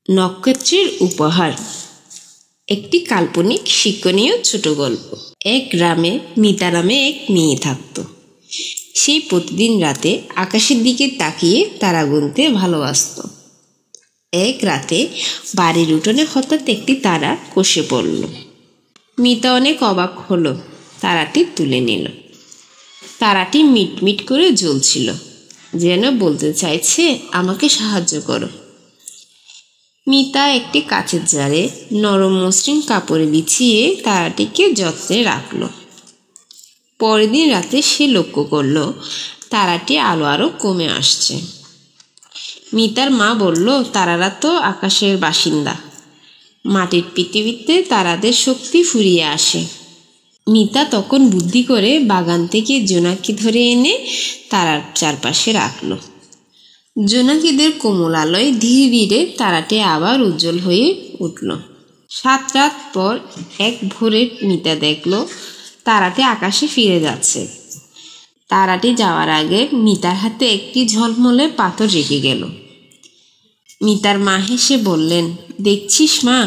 নক্ষত্রের উপহার একটি কাল্পনিক শিক্ষণীয় ছোট গল্প। এক গ্রামে মিতা নামে এক মেয়ে থাকত। সে প্রতিদিন রাতে আকাশের দিকে তাকিয়ে তারা গুনতে ভালোবাসত। এক রাতে বাড়ির উঠোনে হঠাৎ একটি তারা খসে পড়ল। মিতা অনেক অবাক হলো, তারাটি তুলে নিল। তারাটি মিটমিট করে জ্বলছিল, যেন বলতে চাইছে, আমাকে সাহায্য করো। মিতা একটি কাচের জারে নরম মসৃণ কাপড়ে বিছিয়ে তারাটিকে যত্নে রাখল। পরের দিন রাতে সে লক্ষ্য করল তারাটি আলো আরো কমে আসছে। মিতার মা বলল, তারারা তো আকাশের বাসিন্দা, মাটির পৃথিবীতে তারাদের শক্তি ফুরিয়ে আসে। মিতা তখন বুদ্ধি করে বাগান থেকে জোনাকি ধরে এনে তারার চারপাশে রাখল। জোনাকিদের কোমল আলোয় ধীরে ধীরে তারাটি আবার উজ্জ্বল হয়ে উঠল। 7 রাত পর এক ভোরে মিতা দেখল তারাটি আকাশে ফিরে যাচ্ছে। তারাটি যাওয়ার আগে মিতার হাতে একটি ঝলমলে পাথর রেখে গেল। মিতার মা হেসে বললেন, দেখছিস মা,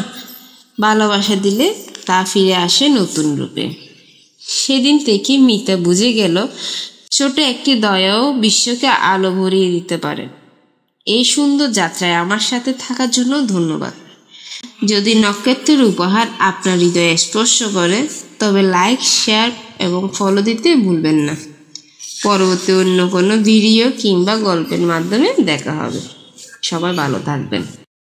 ভালোবাসা দিলে তা ফিরে আসে নতুন রূপে। সেদিন থেকে মিতা বুঝে গেল, ছোট একটি দয়াও বিশ্বকে আলো ভরিয়ে দিতে পারে। এই সুন্দর যাত্রায় আমার সাথে থাকার জন্য ধন্যবাদ। যদি নক্ষত্রের উপহার আপনার হৃদয়ে স্পর্শ করে, তবে লাইক, শেয়ার এবং ফলো দিতে ভুলবেন না। পরবর্তী অন্য কোনো ভিডিও কিংবা গল্পের মাধ্যমে দেখা হবে। সবাই ভালো থাকবেন।